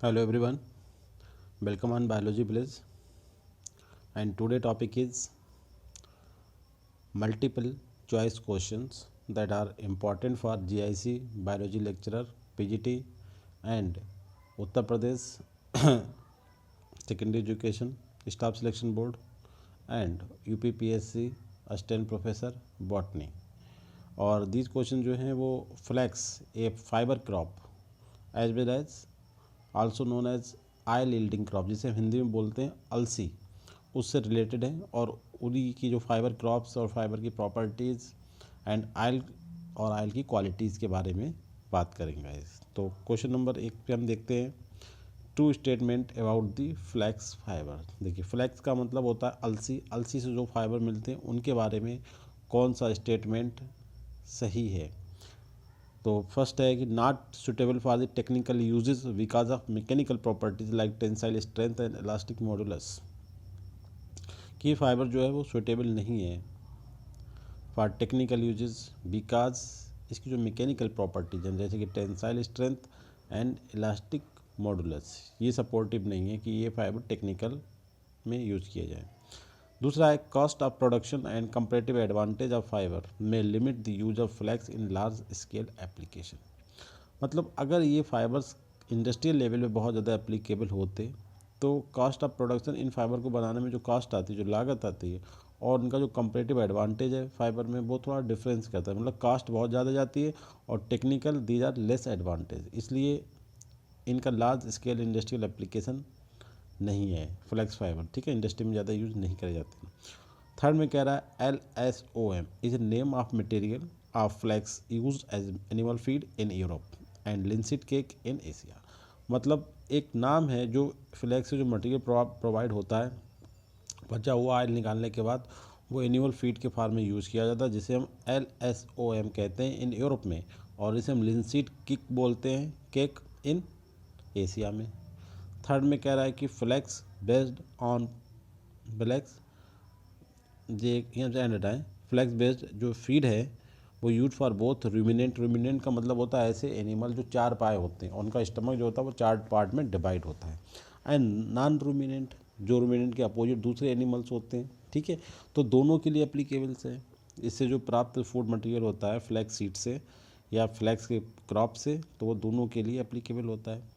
Hello everyone, welcome on Biology Village, and today topic is multiple choice questions that are important for GIC biology lecturer PGT and Uttar Pradesh secondary education staff selection board and UPPSC assistant professor botany. और these question जो हैं वो flax a fibre crop as well as also known as oil yielding crop, जिसे हम हिंदी में बोलते हैं अलसी, उससे रिलेटेड है और उन्हीं की जो फाइबर क्रॉप्स और फाइबर की प्रॉपर्टीज़ एंड आयल और आयल की क्वालिटीज़ के बारे में बात करेंगे। तो क्वेश्चन नंबर 1 पे हम देखते हैं true statement about the flax fibre. देखिए, फ्लैक्स का मतलब होता है अलसी, अलसी से जो फाइबर मिलते हैं उनके बारे में कौन सा स्टेटमेंट सही है। तो फर्स्ट है कि not suitable for the technical uses because of mechanical properties like tensile strength and elastic modulus, कि फाइबर जो है वो सुटेबल नहीं है फॉर टेक्निकल यूजेस बिकॉज इसकी जो मैकेनिकल प्रॉपर्टीज हैं जैसे कि tensile strength and elastic modulus, ये सपोर्टिव नहीं है कि ये फाइबर टेक्निकल में यूज़ किया जाए। दूसरा है cost of production and comparative advantage of fibre में limit the use of flax in large scale application. मतलब अगर ये फाइबर्स इंडस्ट्रियल लेवल पे बहुत ज़्यादा एप्लीकेबल होते तो cost of production in fibre को बनाने में जो कॉस्ट आती है, जो लागत आती है, और उनका जो कंपैरेटिव एडवांटेज है फाइबर में, वो थोड़ा डिफरेंस करता है। मतलब कॉस्ट बहुत ज़्यादा जाती है और technical these are less advantage, इसलिए इनका लार्ज स्केल इंडस्ट्रियल एप्लीकेशन नहीं है फ्लैक्स फाइबर, ठीक है, इंडस्ट्री में ज़्यादा यूज़ नहीं करे जाते। थर्ड में कह रहा है LSOM is a name of material of flax use as animal feed in Europe and linseed cake in Asia. मतलब एक नाम है जो फ्लैक्स से जो मटेरियल प्रोवाइड होता है, बचा हुआ ऑयल निकालने के बाद वो एनिमल फीड के फार्म में यूज़ किया जाता है, जिसे हम LSOM कहते हैं इन यूरोप में, और इसे हम लिंसीड केक बोलते हैं, केक इन एशिया में। थर्ड में कह रहा है कि फ्लैक्स बेस्ड ऑन फ्लैक्स ये यहाँ से एंड हटाएँ, फ्लैक्स बेस्ड जो फीड है वो use for both ruminant, ruminant का मतलब होता है ऐसे एनिमल जो चार पाए होते हैं, उनका स्टमक जो होता है वो चार पार्ट में डिवाइड होता है, एंड नॉन रूमिनेंट जो रूमिनेंट के अपोजिट दूसरे एनिमल्स होते हैं, ठीक है। तो दोनों के लिए एप्लीकेबल्स है। इससे जो प्राप्त फूड मटेरियल होता है फ्लैक्स सीड से या फ्लैक्स के क्रॉप से, तो वो दोनों के लिए एप्लीकेबल होता है।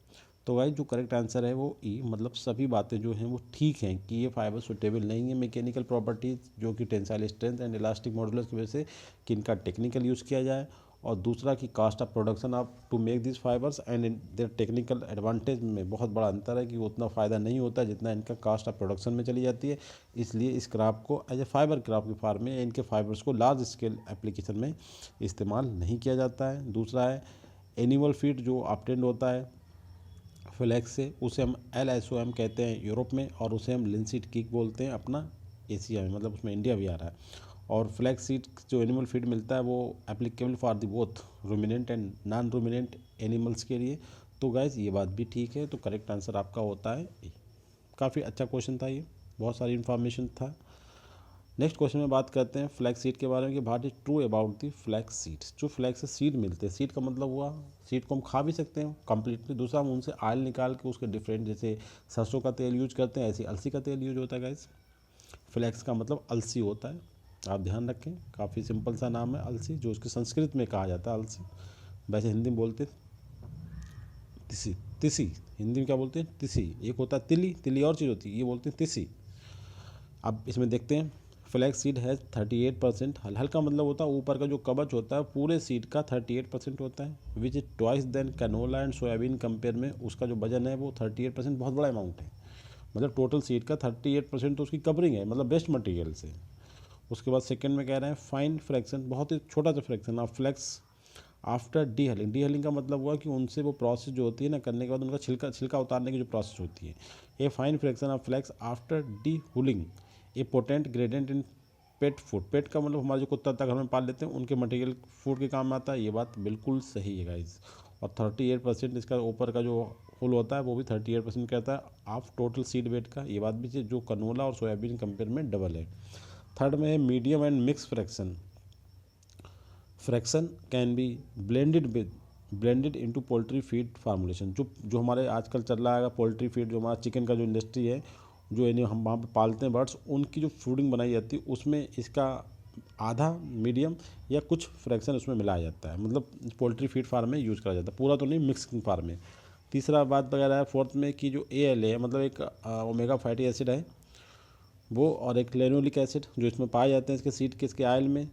तो भाई जो करेक्ट आंसर है वो ई, मतलब सभी बातें जो हैं वो ठीक हैं कि ये फाइबर सुटेबल नहीं है मैकेनिकल प्रॉपर्टीज़ जो कि tensile strength and elastic modulus की वजह से, कि इनका टेक्निकल यूज़ किया जाए, और दूसरा कि cost of production of to make this fibres and their technical advantage में बहुत बड़ा अंतर है कि वो उतना फ़ायदा नहीं होता जितना इनका कास्ट ऑफ प्रोडक्शन में चली जाती है। इसलिए इस क्रॉप को एज ए फाइबर क्रॉप के फार्म में इनके फाइबर्स को लार्ज स्केल एप्लीकेशन में इस्तेमाल नहीं किया जाता है। दूसरा है एनिमल फीड जो ऑब्टेन्ड होता है फ्लैक्स से, उसे हम LSOM कहते हैं यूरोप में, और उसे हम लिंसीड केक बोलते हैं अपना एशिया में, मतलब उसमें इंडिया भी आ रहा है। और फ्लैक्स सीड जो एनिमल फीड मिलता है वो applicable for the both ruminant and non ruminant animals के लिए। तो गाइज ये बात भी ठीक है, तो करेक्ट आंसर आपका होता है ए। काफ़ी अच्छा क्वेश्चन था ये, बहुत सारी इन्फॉर्मेशन था। नेक्स्ट क्वेश्चन में बात करते हैं फ्लैक्स सीड के बारे में कि what is true about the flax seeds. जो फ्लैक्स से सीड मिलते हैं, सीड का मतलब हुआ सीड को हम खा भी सकते हैं कंप्लीटली। दूसरा, हम उनसे ऑयल निकाल के उसके डिफरेंट, जैसे सरसों का तेल यूज करते हैं ऐसे अलसी का तेल यूज होता है गाइस। फ्लैक्स का मतलब अलसी होता है, आप ध्यान रखें, काफ़ी सिंपल सा नाम है अलसी, जो उसके संस्कृत में कहा जाता है अलसी। वैसे हिंदी में बोलते तिसी, तिसी हिंदी में क्या बोलते हैं, तिसी। एक होता है तिली, तिली और चीज़ होती है, ये बोलते हैं तिसी। अब इसमें देखते हैं फ्लैक्स सीड है 38%, हल्का मतलब होता है ऊपर का जो कवच होता है पूरे सीड का 38% होता है, which is twice than canola and soybean compare में उसका जो वजन है वो 38%, बहुत बड़ा अमाउंट है। मतलब टोटल सीड का 38% तो उसकी कवरिंग है, मतलब बेस्ट मटेरियल से। उसके बाद सेकंड में कह रहे हैं फाइन फ्रैक्शन, बहुत ही छोटा सा fraction of flax after dehulling. Dehulling का मतलब हुआ कि उनसे वो प्रोसेस जो होती है ना करने के बाद उनका छिलका छिलका उतारने की जो प्रोसेस होती है, a fine fraction of flax after dehulling a potent ingredient in pet food. Pet का मतलब हमारे जो कुत्ता तक घर में पाल लेते हैं उनके मटेरियल फूड के काम में आता है, ये बात बिल्कुल सही है गाइज। और 38% इसका ऊपर का जो फुल होता है वो भी 38% कहता है ऑफ टोटल सीड वेट का, ये बात भी जो कनोला और सोयाबीन कंपेयर में डबल है। थर्ड में है medium and mix fraction, fraction can be blended with blended into poultry feed formulation. जो हमारे आजकल चल रहा है पोल्ट्री फीड, जो हमारा चिकन का जो इंडस्ट्री है, जो यानी हम वहाँ पे पालते हैं बर्ड्स, उनकी जो फूडिंग बनाई जाती है उसमें इसका आधा मीडियम या कुछ फ्रैक्शन उसमें मिलाया जाता है, मतलब पोल्ट्री फीड फार्म में यूज़ करा जाता है, पूरा तो नहीं, मिक्सिंग फार्म में। तीसरा बात वगैरह है फोर्थ में कि जो ALA है, मतलब एक ओमेगा फैटी एसिड है वो, और एक लेनोलिक एसिड जो इसमें पाए जाते हैं इसके सीड के, इसके आयल में,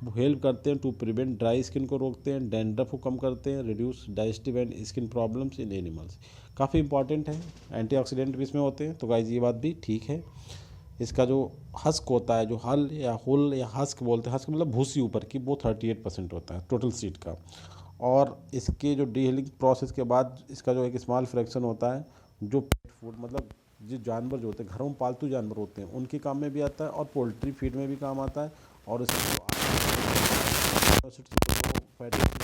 वो हेल्प करते हैं टू प्रिवेंट ड्राई स्किन को रोकते हैं, डैंड्रफ को कम करते हैं, reduce digestive and skin problems in animals. काफ़ी इंपॉर्टेंट है, एंटीऑक्सीडेंट भी इसमें होते हैं। तो गाइस ये बात भी ठीक है। इसका जो हस्क होता है, जो हल या हुल या हस्क बोलते हैं, हस्क मतलब भूसी ऊपर की, वो 38% होता है टोटल सीड का। और इसके जो डीहिलिंग प्रोसेस के बाद इसका जो एक स्मॉल फ्रैक्शन होता है, जो पेट फूड मतलब जो जानवर जो होते हैं घरों में पालतू जानवर होते हैं उनके काम में भी आता है, और पोल्ट्री फीड में भी काम आता है। और इसको फैटी एसिड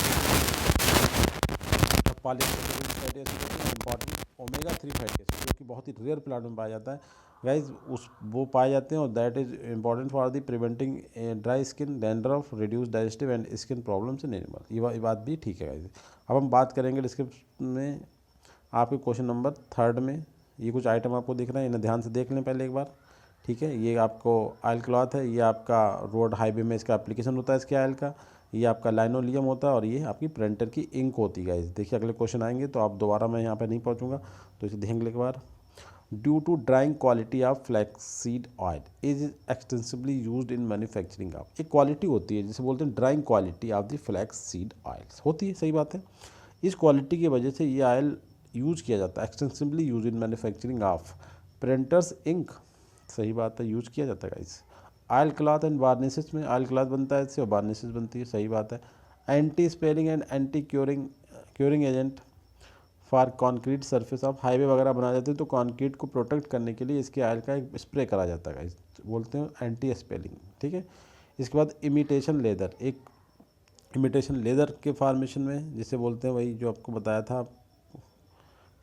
होते हैं, इंपॉर्टेंट ओमेगा 3 फैटी एसिड, जो कि बहुत ही रेयर प्लांट में पाया जाता है गाइज, उस वो पाए जाते हैं, और that is important for the preventing dry skin, dandruff, reduce digestive and skin problems in animal. ये बात भी ठीक है गाइज। अब हम बात करेंगे डिस्क्रिप्शन में आपके क्वेश्चन नंबर 3 में। ये कुछ आइटम आपको दिख रहे हैं, इन्हें ध्यान से देख लें पहले एक बार, ठीक है। ये आपको ऑयल क्लॉथ है, ये आपका रोड हाईवे में इसका एप्लीकेशन होता है इसके ऑयल का, ये आपका लाइनोलियम होता है, और ये आपकी प्रिंटर की इंक होती है। देखिए अगले क्वेश्चन आएंगे तो आप दोबारा मैं यहाँ पे नहीं पहुँचूँगा, तो इसे देखेंगे एक बार। Due to drying quality of flaxseed oil is extensively used in manufacturing of, एक क्वालिटी होती है जिसे बोलते हैं drying quality of the flaxseed oil होती है, सही बात है। इस क्वालिटी की वजह से ये ऑयल यूज किया जाता है, extensively use in manufacturing of printers ink, सही बात है, यूज किया जाता है guys. Oil cloth and varnishes में ऑयल क्लॉथ बनता है इससे, और वार्निशेस बनती है, सही बात है। Anti spelling and anti curing agent for concrete surface of, highway वगैरह बनाए जाते हैं तो कॉन्क्रीट को प्रोटेक्ट करने के लिए इसके ऑयल का एक स्प्रे करा जाता है, बोलते हैं एंटी स्पेलिंग, ठीक है। इसके बाद इमिटेशन लेदर, एक इमिटेशन लेदर के फॉर्मेशन में जिसे बोलते हैं, वही जो आपको बताया था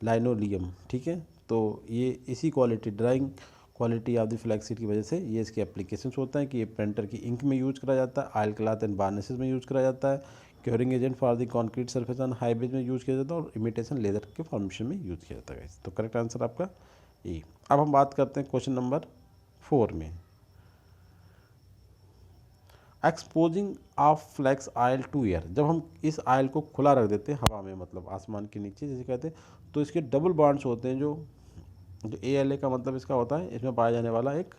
लाइनोलियम, ठीक है। तो ये इसी quality, drawing quality of the flaxseed की वजह से ये इसके एप्लीकेशंस होते हैं कि ये प्रिंटर की इंक में यूज करा जाता है, ऑयल क्लॉथ एंड वार्निशेस में यूज करा जाता है, curing agent for the concrete surface on highways में यूज किया जाता है, और इमिटेशन लेदर के फॉर्मेशन में यूज किया जाता है। तो करेक्ट आंसर आपका ए। अब हम बात करते हैं क्वेश्चन नंबर 4 में। Exposing of flax oil to air, जब हम इस ऑयल को खुला रख देते हैं हवा में, मतलब आसमान के नीचे जैसे कहते हैं, तो इसके डबल बॉन्ड्स होते हैं, जो ALA का मतलब इसका होता है, इसमें पाया जाने वाला एक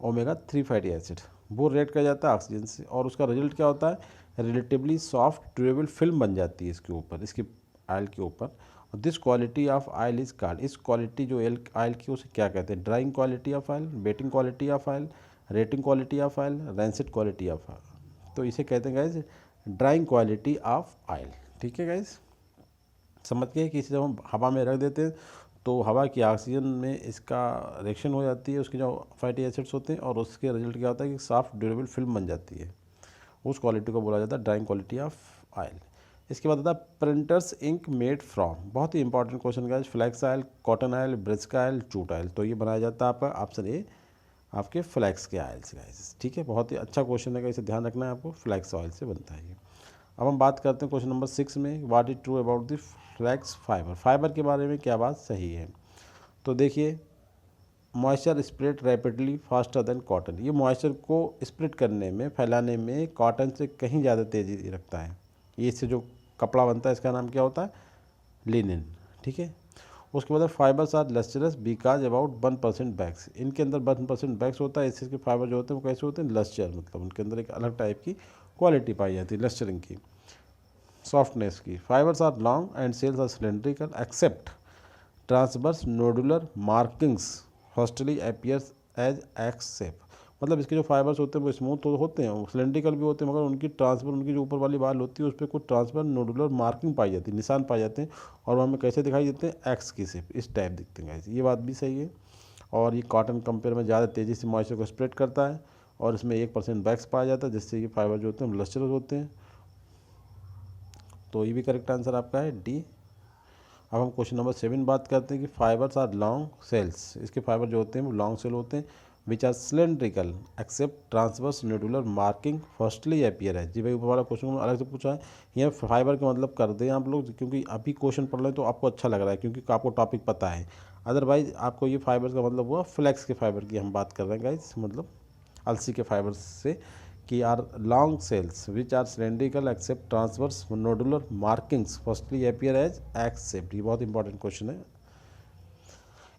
ओमेगा 3 फैटी एसिड, वो रिएक्ट कर जाता है ऑक्सीजन से, और उसका रिजल्ट क्या होता है, रिलेटिवली सॉफ्ट ड्यूरेबल फिल्म बन जाती है इसके ऊपर, इसके ऑयल के ऊपर। और this quality of oil is called, इस क्वालिटी जो ऑयल की उसे क्या कहते हैं, drying quality of oil, waiting quality of oil, rating quality of oil, rancid quality of oil. तो इसे कहते हैं guys drawing quality of oil, ठीक है गाइज। समझ गए कि इसे जब हम हवा में रख देते हैं तो हवा की ऑक्सीजन में इसका रिएक्शन हो जाती है, उसके जो फैटी एसिड्स होते हैं, और उसके रिजल्ट क्या होता है कि सॉफ्ट ड्यूरेबल फिल्म बन जाती है, उस क्वालिटी को बोला जाता है ड्राइंग क्वालिटी ऑफ ऑयल। इसके बाद आता है प्रिंटर्स इंक मेड फ्रॉम, बहुत ही इंपॉर्टेंट क्वेश्चन का, flax oil, cotton oil, brisk oil, jute oil. तो ये बनाया जाता है आपका ऑप्शन ए, आपके फ्लैक्स के ऑयल से गाइस, ठीक है। बहुत ही अच्छा क्वेश्चन है, इसे ध्यान रखना है आपको, फ्लैक्स ऑयल से बनता है ये। अब हम बात करते हैं क्वेश्चन नंबर 6 में, what is true about the flax fibre, fibre के बारे में क्या बात सही है। तो देखिए, moisture spread rapidly faster than cotton, ये मॉइस्चर को स्प्रेड करने में, फैलाने में कॉटन से कहीं ज़्यादा तेज़ी रखता है। ये इससे जो कपड़ा बनता है इसका नाम क्या होता है, लिनन, ठीक है। उसके बाद fibres are lustrous because about 1% wax, इनके अंदर 1% बैग्स होता है, इसके फाइबर जो होते हैं वो कैसे होते हैं, लस्चर, मतलब उनके अंदर एक अलग टाइप की क्वालिटी पाई जाती है लस्चरिंग की, सॉफ्टनेस की। Fibres are long and cells are cylindrical except transverse nodular markings mostly appears as X shape, मतलब इसके जो फाइबर्स होते हैं वो स्मूथ तो होते हैं, सिलेंड्रिकल भी होते हैं, मगर उनकी ट्रांसफर, उनकी जो ऊपर वाली बाल होती है उस पर कुछ ट्रांसफर नोडुलर मार्किंग पाई जाती है, निशान पाए जाते हैं, और वहाँ में कैसे दिखाई देते हैं, एक्स की शेप, इस टाइप दिखते हैं गाइस, ये बात भी सही है। और ये कॉटन कंपेयर में ज़्यादा तेज़ी से मॉइस्चर को स्प्रेड करता है, और इसमें 1% बैक्स पाया जाता है, जिससे ये फाइबर जो होते हैं लस्चरस होते हैं। तो ये भी करेक्ट आंसर आपका है डी। अब हम क्वेश्चन नंबर 7 बात करते हैं कि फाइबर्स आर लॉन्ग सेल्स, इसके फाइबर जो होते हैं वो लॉन्ग सेल होते हैं, which are cylindrical except transverse nodular marking firstly appear है। जी भाई ऊपर वाला क्वेश्चन अलग से पूछा है, यहाँ फाइबर का मतलब कर दें आप लोग, क्योंकि अभी क्वेश्चन पढ़ रहे हैं तो आपको अच्छा लग रहा है क्योंकि आपको टॉपिक पता है। अदरवाइज आपको ये फाइबर का मतलब हुआ फ्लेक्स के फाइबर की हम बात कर रहे हैं गाइस, मतलब अलसी के फाइबर से, कि are long cells which are cylindrical except transverse nodular markings firstly appear as except. ये बहुत इंपॉर्टेंट क्वेश्चन है।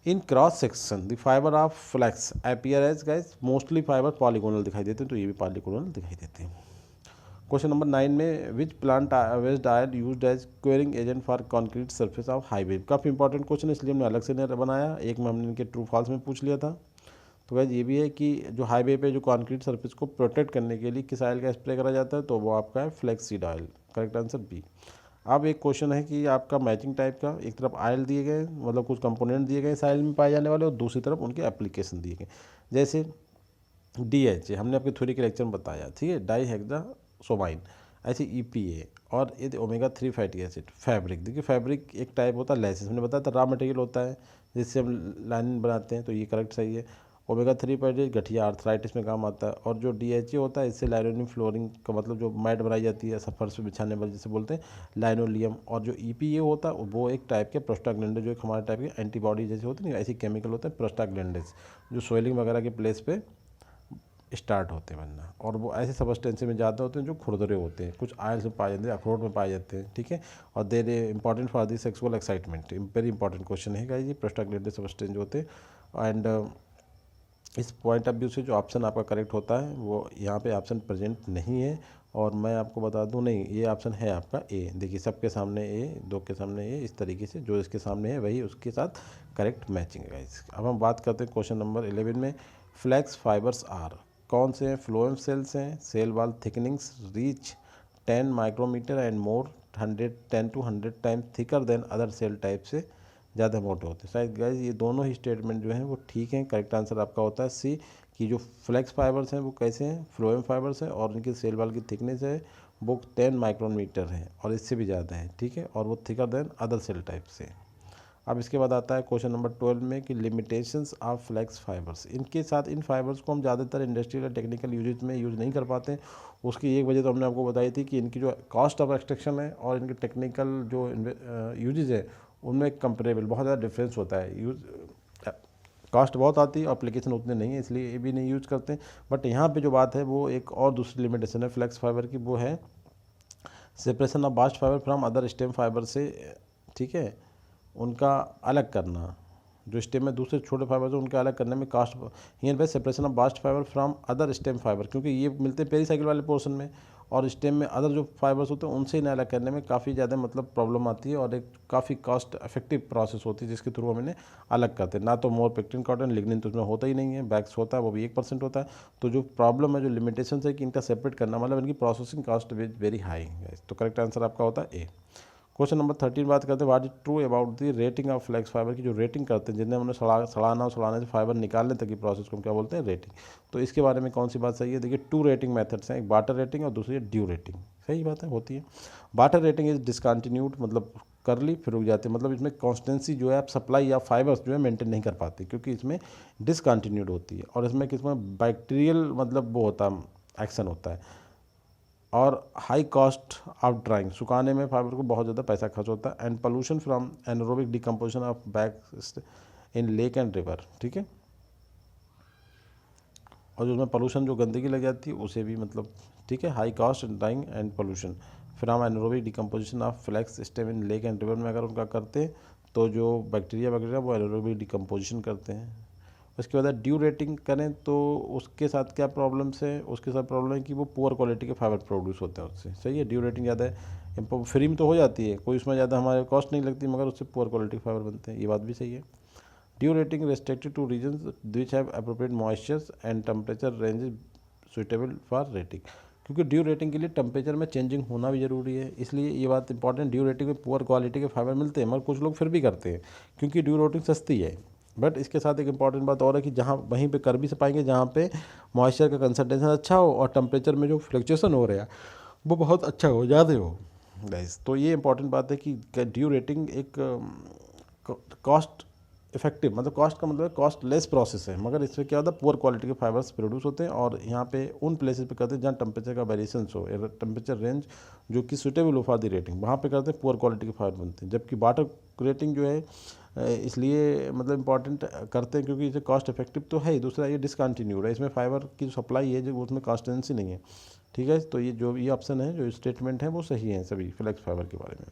In cross section the fibre of flax appear as guys mostly fibre polygonal दिखाई देते हैं, तो ये भी पॉलीगोनल दिखाई देते हैं। क्वेश्चन नंबर 9 में which plant waste oil used as curing agent for concrete surface of highway. काफ़ी इंपॉर्टेंट क्वेश्चन है इसलिए हमने अलग से नहीं बनाया, एक में हमने इनके ट्रू फॉल्स में पूछ लिया था। तो गाइस ये भी है कि जो हाईवे पे जो कंक्रीट सरफेस को प्रोटेक्ट करने के लिए किस ऑयल का स्प्रे करा जाता है, तो वो आपका है flaxseed oil. Correct answer B. अब एक क्वेश्चन है कि आपका मैचिंग टाइप का, एक तरफ आयल दिए गए मतलब कुछ कंपोनेंट दिए गए इस आयल में पाए जाने वाले, और दूसरी तरफ उनके एप्लीकेशन दिए गए। जैसे DHA हमने आपके थ्योरी के लेक्चर में बताया, ठीक है, डाई हेक्सासोमाइन, ऐसे EPA और ये ओमेगा 3 फैटी एसिड। फैब्रिक, देखिए फैब्रिक एक टाइप होता है लेसिस, हमने बताया था रॉ मटेरियल होता है जिससे हम लाइनिंग बनाते हैं, तो ये करेक्ट सही है। ओमेगा 3 फैटी गठिया आर्थराइटिस में काम आता है, और जो DHA होता है इससे लाइनोलियम फ्लोरिंग का मतलब जो मैट बनाई जाती है फर्श पे बिछाने वाली जिसे बोलते हैं लाइनोलियम, और जो EPA होता है वो एक टाइप के प्रोस्टाग्लैंडिन, जो एक हमारे टाइप के एंटीबॉडी जैसे होते हैं ऐसे केमिकल होते हैं प्रोस्टाग्लैंडिन, जो स्वेलिंग वगैरह के प्लेस पे स्टार्ट होते हैं बनना, और वो ऐसे सबस्टेंस में ज़्यादा होते हैं जो खुरदरे होते हैं, कुछ आयल्स में पाए जाते हैं, अखरोट में पाए जाते हैं, ठीक है। और their important for the sexual excitement, very important question है गाइस ये प्रोस्टाग्लैंडिन सबस्टेंस जो होते हैं। एंड इस पॉइंट ऑफ व्यू से जो ऑप्शन आपका करेक्ट होता है वो यहाँ पे ऑप्शन प्रेजेंट नहीं है, और मैं आपको बता दूँ नहीं ये ऑप्शन है आपका ए। देखिए सबके सामने ए, दो के सामने ए, इस तरीके से जो इसके सामने है वही उसके साथ करेक्ट मैचिंग है गाइस। अब हम बात करते हैं क्वेश्चन नंबर 11 में, फ्लैक्स फाइबर्स आर कौन से हैं, फ्लोएम सेल्स हैं, cell wall thickenings reach 10 micrometre and more 10 to 100 times thicker than other cell type से ज़्यादा मोटे होते हैं। शायद गाइस ये दोनों ही स्टेटमेंट जो हैं वो ठीक हैं। करेक्ट आंसर आपका होता है सी, कि जो फ्लैक्स फाइबर्स हैं वो कैसे हैं, फ्लोएम फाइबर्स हैं, और उनकी सेल वॉल की थिकनेस है वो 10 माइक्रोमीटर है और इससे भी ज़्यादा है, ठीक है, और वो thicker than other cell type से। अब इसके बाद आता है क्वेश्चन नंबर 12 में कि लिमिटेशंस ऑफ फ्लैक्स फाइबर्स। इनके साथ इन फाइबर्स को हम ज़्यादातर इंडस्ट्रियल या टेक्निकल यूजेज में यूज़ नहीं कर पाते। उसकी एक वजह तो हमने आपको बताई थी कि इनकी जो कॉस्ट ऑफ एक्सट्रैक्शन है और इनके टेक्निकल जो यूजेज है उनमें कंपेरेबल बहुत ज़्यादा डिफरेंस होता है। यूज कॉस्ट बहुत आती है और एप्लीकेशन उतने नहीं है, इसलिए ये भी नहीं यूज़ करते। बट यहाँ पे जो बात है वो एक और दूसरी लिमिटेशन है फ्लैक्स फाइबर की, वो है separation of bast fibre from other stem fibre से, ठीक है, उनका अलग करना, जो स्टेम में दूसरे छोटे फाइबर हैं उनके अलग करने में cost here by separation of bast fibre from other stem fibre, क्योंकि ये मिलते हैं पेरीसाइकिल वाले पोर्शन में, और स्टेम में अदर जो फाइबर्स होते हैं उनसे इन्हें अलग करने में काफ़ी ज़्यादा मतलब प्रॉब्लम आती है, और एक काफ़ी कॉस्ट इफेक्टिव प्रोसेस होती है जिसके थ्रू हम इन्हें अलग करते हैं। ना तो मोर पेक्टिन कॉटन लिग्निन तो उसमें होता ही नहीं है, बैक्स होता है वो भी 1% होता है। तो जो प्रॉब्लम है, जो लिमिटेशन है कि इनका सेपरेट करना मतलब इनकी प्रोसेसिंग कॉस्ट वेरी हाई है। तो करेक्ट आंसर आपका होता है ए। क्वेश्चन नंबर 13 बात करते हैं what is true about the retting of flax fibre की, जो रेटिंग करते हैं जिन्हें हमने सड़ाना और सड़ाने से फाइबर निकालने तक की प्रोसेस को हम क्या बोलते हैं, रेटिंग। तो इसके बारे में कौन सी बात सही है, देखिए 2 रेटिंग मेथड्स हैं, एक बाटर रेटिंग और दूसरी ड्यू रेटिंग। सही बात है, होती है। बाटर रेटिंग इज डिसकंटिन्यूड, मतलब कर ली फिर रुक जाते हैं, मतलब इसमें कॉन्स्टेंसी जो है आप सप्लाई या फाइबर्स जो है मेंटेन नहीं कर पाते क्योंकि इसमें डिसकंटिन्यूड होती है, और इसमें किसमें बैक्टीरियल मतलब वो होता है एक्शन होता है, और हाई कॉस्ट ऑफ ड्राइंग, सुखाने में फाइबर को बहुत ज़्यादा पैसा खर्च होता है, and pollution from anaerobic decomposition of back in lake and river, ठीक है, और जो उसमें पोल्यूशन जो गंदगी लग जाती है उसे भी मतलब, ठीक है, high cost drying and pollution from anaerobic decomposition of flax stem in lake and river में अगर उनका करते हैं तो जो बैक्टीरिया वगैरह वो एनारोबिक डिकम्पोजिशन करते हैं। उसके बाद ड्यू रेटिंग करें तो उसके साथ क्या प्रॉब्लम्स है, उसके साथ प्रॉब्लम है कि वो पुअर क्वालिटी के फाइबर प्रोड्यूस होते हैं उससे। सही है, ड्यू रेटिंग ज़्यादा है, फ्री में तो हो जाती है, कोई उसमें ज़्यादा हमारे कॉस्ट नहीं लगती, मगर उससे पुअर क्वालिटी के फाइबर बनते हैं, ये बात भी सही है। Due rating restricted two reasons which have appropriate moistures and temperature ranges suitable for rating, क्योंकि ड्यू रेटिंग के लिए टेम्परेचर में चेंजिंग होना भी ज़रूरी है, इसलिए ये बात इंपॉर्टेंट। ड्यू रेटिंग में पुअर क्वालिटी के फाइबर मिलते हैं मगर कुछ लोग फिर भी करते हैं क्योंकि ड्यू रेटिंग सस्ती है। बट इसके साथ एक इंपॉर्टेंट बात और है कि जहाँ वहीं पे कर भी से पाएंगे जहाँ पे मॉइस्चर का कंसंट्रेशन अच्छा हो और टेम्परेचर में जो फ्लक्चुएशन हो रहा है वो बहुत अच्छा हो, ज़्यादा हो गाइस। तो ये इंपॉर्टेंट बात है कि ड्यू रेटिंग एक कॉस्ट इफेक्टिव, मतलब कॉस्ट का मतलब कॉस्ट लेस प्रोसेस है, मगर इसमें क्या होता है पुअर क्वालिटी के फाइबर्स प्रोड्यूस होते हैं। और यहाँ पे उन प्लेसेस पे करते हैं जहाँ टेम्परेचर का वेरिएशंस हो, टेम्परेचर रेंज जो कि सुटेबल हो फॉर द रेटिंग, वहाँ पे करते हैं पुअर क्वालिटी के फाइबर बनते हैं। जबकि वाटर रेटिंग जो है इसलिए मतलब इंपॉर्टेंट करते हैं क्योंकि इसे कॉस्ट इफेक्टिव तो है ही, दूसरा ये डिसकंटिन्यूड है, इसमें फाइबर की जो सप्लाई है जो उसमें कॉन्स्टेंसी नहीं है। ठीक है, तो ये जो ये ऑप्शन है, जो स्टेटमेंट है वो सही है सभी फ्लेक्स फाइबर के बारे में।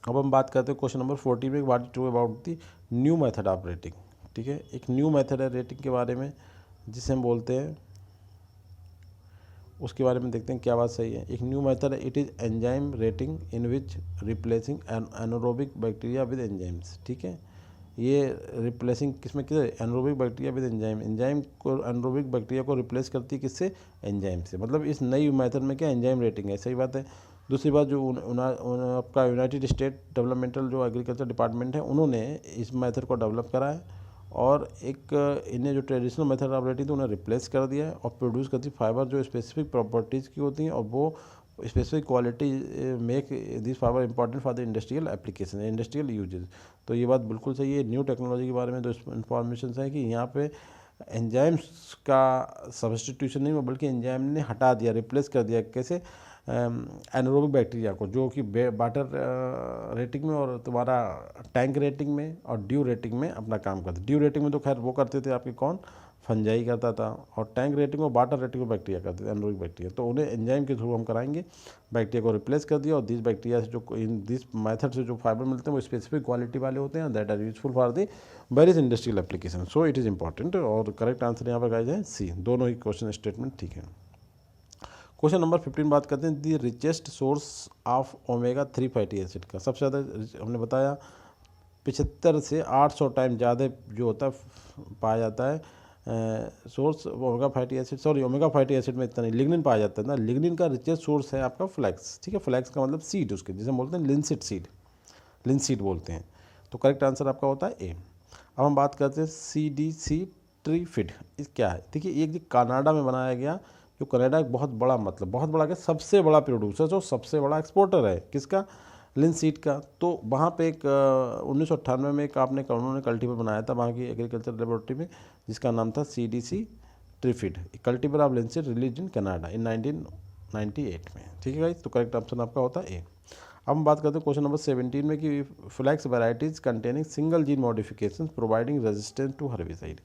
अब हम बात करते हैं क्वेश्चन नंबर 40 में, what is true about the new method of rating. ठीक है, एक न्यू मेथड है रेटिंग के बारे में जिसे हम बोलते हैं, उसके बारे में देखते हैं क्या बात सही है। एक न्यू मेथड है, it is enzyme rating in which replacing anaerobic bacteria with enzymes. ठीक है, ये रिप्लेसिंग किसमें किस anaerobic bacteria with enzyme, enzyme को एनारोबिक बैक्टीरिया को रिप्लेस करती है किससे, एंजाइम से। मतलब इस नई मेथड में क्या एंजाइम रेटिंग है, सही बात है। दूसरी बात जो आपका यूनाइटेड स्टेट डेवलपमेंटल जो एग्रीकल्चर डिपार्टमेंट है उन्होंने इस मेथड को डेवलप करा है और एक इन्हें जो ट्रेडिशनल मेथड ऑफ रेटिंग थी उन्हें रिप्लेस कर दिया है और प्रोड्यूस करती फाइबर जो स्पेसिफिक प्रॉपर्टीज़ की होती हैं और वो specific quality make this fibre important for the industrial application, industrial usages. तो ये बात बिल्कुल सही है। न्यू टेक्नोलॉजी के बारे में जो इन्फॉर्मेशन है कि यहाँ पे एंजाइम्स का सब्सटीट्यूशन नहीं हुआ बल्कि एंजाइम ने हटा दिया, रिप्लेस कर दिया, कैसे, एनारोबिक बैक्टीरिया को, जो कि वाटर रेटिंग में और तुम्हारा टैंक रेटिंग में और ड्यू रेटिंग में अपना काम करते। ड्यू रेटिंग में तो खैर वो करते थे आपके कौन, फंजाई करता था, और टैंक रेटिंग में वाटर रेटिंग में बैक्टीरिया करते थे, एनारोबिक बैक्टीरिया। तो उन्हें एंजाइम के थ्रू हम कराएंगे, बैक्टीरिया को रिप्लेस कर दिया और दिस बैक्टीरिया से जो इन दिस मेथड से जो फाइबर मिलते हैं वो स्पेसिफिक क्वालिटी वाले होते हैं, that are useful for the various industrial application. So it is important. और करेक्ट आंसर यहाँ पर गाइस है सी, दोनों ही क्वेश्चन स्टेटमेंट ठीक है। क्वेश्चन नंबर 15 बात करते हैं the richest source of omega 3 fatty acid का। सबसे ज़्यादा हमने बताया 75 से 800 टाइम ज़्यादा जो होता है पाया जाता है source omega fatty acid, sorry omega fatty acid में इतना नहीं, लिग्निन पाया जाता है ना। लिग्निन का रिचेस्ट सोर्स है आपका फ्लैक्स। ठीक है, फ्लैक्स का मतलब सीड उसके, जिसे हम बोलते हैं लिनसीड सीड, लिनसीड बोलते हैं। तो करेक्ट आंसर आपका होता है ए। अब हम बात करते हैं CDC ट्रीफिड, इस क्या है। देखिए एक कनाडा में बनाया गया, जो कनाडा एक बहुत बड़ा, मतलब बहुत बड़ा क्या, सबसे बड़ा प्रोड्यूसर, जो सबसे बड़ा एक्सपोर्टर है किसका, लिनसीड का। तो वहाँ पे एक 1998 में एक आपने उन्होंने कल्टीवर बनाया था वहाँ की एग्रीकल्चर लेबोरेटरी में, जिसका नाम था CDC Triffid, cultivar of linseed release in Canada in 1998 में। ठीक है गाइस, तो करेक्ट ऑप्शन आपका होता है ए। अब हम बात करते हैं क्वेश्चन नंबर 17 में कि flax varieties containing single gene modification providing resistance to herbicide.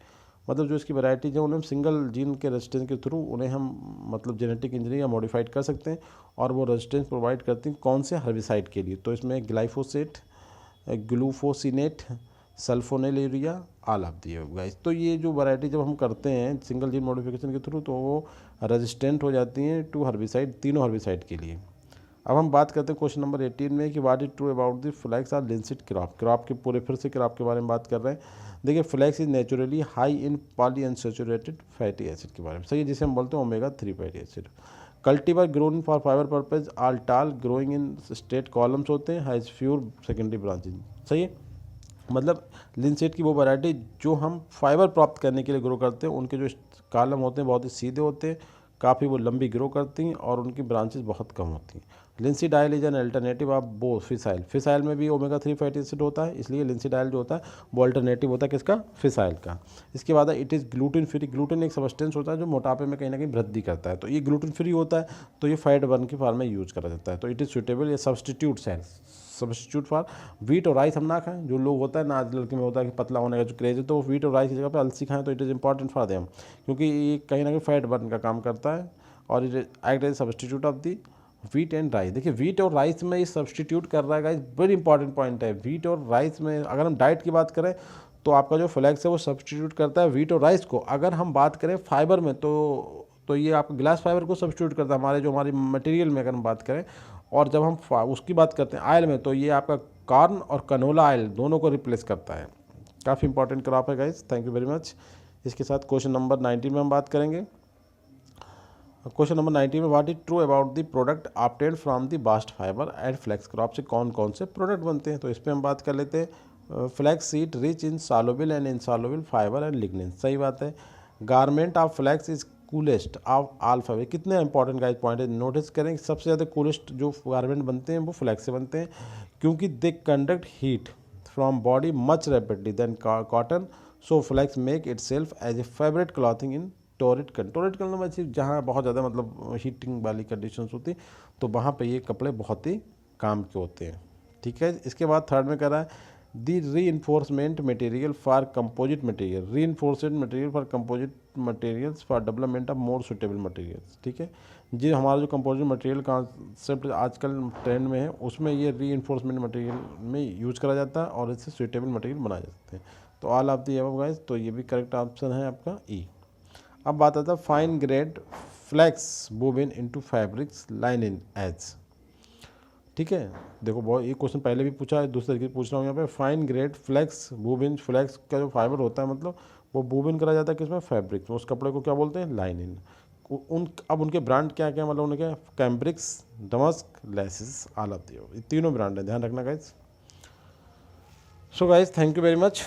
मतलब जो इसकी वैराइटीज हैं उन्हें सिंगल जीन के रेजिस्टेंस के थ्रू उन्हें हम मतलब जेनेटिक इंजीनियरिंग या मॉडिफाइड कर सकते हैं और वो रेजिस्टेंस प्रोवाइड करती हैं कौन से हर्बिसाइड के लिए। तो इसमें glyphosate, glufosinate, sulfonylurea, all of the guys. तो ये जो वैरायटी जब हम करते हैं सिंगल जीन मॉडिफिकेशन के थ्रू तो वो रेजिस्टेंट हो जाती हैं टू हर्बिसाइड, तीनों हर्बिसाइड के लिए। अब हम बात करते हैं क्वेश्चन नंबर 18 में कि what is true about the flax or linseed crop. Crop के पूरे फिर से क्रॉप के बारे में बात कर रहे हैं। देखिए flax is naturally high in polyunsaturated fatty acid के बारे में, सही है, जिसे हम बोलते हैं omega 3 fatty acid. Cultivar grown for fibre purpose, all tall growing in state columns होते हैं, हैज़ फ्यूर सेकेंडरी ब्रांचेज। सही है, मतलब लिनसीड की वो वैरायटी जो हम फाइबर प्राप्त करने के लिए ग्रो करते हैं, उनके जो कॉलम होते हैं बहुत ही सीधे होते हैं, काफ़ी वो लंबी ग्रो करती हैं और उनकी ब्रांचेस बहुत कम होती हैं। Linseed oil is an alternative of बो फिश ऑयल। फिश ऑयल में भी ओमेगा 3 फैटी एसिड होता है, इसलिए लिंसीड ऑयल जो होता है वो अल्टरनेटिव होता है किसका, फिश ऑयल का। इसके बाद it is gluten free. Gluten एक सब्सटेंस होता है जो मोटापे में कहीं ना कहीं वृद्धि करता है, तो ये ग्लूटेन फ्री होता है, तो ये फैट बर्न की फॉर्म में यूज करा जाता है। तो इट इज़ सुटेबल, ये सब्सटीट्यूट सब्सटीट्यूट फॉर वीट और राइस हम ना खाएं। जो लोग होता है ना, आज लड़के में होता है कि पतला होने का जो क्रेज है, तो वीट और राइस की जगह पे अलसी खाएं, तो it is important for them, क्योंकि ये कहीं ना कहीं फैट बर्न का काम करता है और it act as substitute of the wheat and rice. देखिए वीट और राइस में ये सब्सटीट्यूट कर रहा है गाइस, वेरी इंपॉर्टेंट पॉइंट है। वीट और राइस में अगर हम डाइट की बात करें तो आपका जो फ्लैक्स है वो सब्सटीट्यूट करता है वीट और राइस को। अगर हम बात करें फाइबर में तो ये आपका ग्लास फाइबर को सब्सटीट्यूट करता है हमारे जो हमारी मटेरियल में अगर हम बात करें। और जब हम उसकी बात करते हैं ऑयल में, तो ये आपका कॉर्न और कनोला ऑयल दोनों को रिप्लेस करता है। काफ़ी इंपॉर्टेंट क्रॉप है guys, thank you very much. इसके साथ क्वेश्चन नंबर 19 में हम बात करेंगे। क्वेश्चन नंबर 19 में what is true about the product obtained from the bast fibre and flax crop से कौन कौन से प्रोडक्ट बनते हैं। तो इस पर हम बात कर लेते हैं। Flax seed rich in soluble and insoluble fibre and lignin, सही बात है। Garment of flax is coolest of all fibre. कितने इंपॉर्टेंट गाइस पॉइंट है, नोटिस करें। सबसे ज़्यादा कूलेस्ट जो गारमेंट बनते हैं वो फ्लैक्स से बनते हैं, क्योंकि they conduct heat from body much rapidly than cotton, so flax make itself as a favorite clothing in टोरेट करना मतलब जहाँ बहुत ज़्यादा मतलब हीटिंग वाली कंडीशंस होती तो वहाँ पे ये कपड़े बहुत ही काम के होते हैं। ठीक है, इसके बाद थर्ड में कह रहा है the reinforcement material for composite material, reinforcement material for composite materials for development of more suitable materials. ठीक है, जी हमारा जो कंपोजिट मटेरियल कॉन्सेप्ट आजकल ट्रेंड में है उसमें ये री इन्फोर्समेंट मटेरियल में यूज करा जाता है और इससे सुटेबल मटेरियल बनाए जाते हैं। तो all of the above guys, तो ये भी करेक्ट ऑप्शन है आपका ई। अब बात आता है fine grade flax woven into fabrics linen as. ठीक है, देखो बहुत ये क्वेश्चन पहले भी पूछा है, दूसरे तरीके से पूछ रहा हूँ यहाँ पे। Fine grade flax woven, flax का जो फाइबर होता है मतलब वो वोवन करा जाता है किसमें, फैब्रिक में। उस कपड़े को क्या बोलते हैं, लाइनिन। अब उनके ब्रांड क्या क्या मतलब उनके कैम्ब्रिक्स, डमस्क, लेसिस, ऑल ऑफ दी, ये तीनों ब्रांड है, ध्यान रखना guys. So guys thank you very much.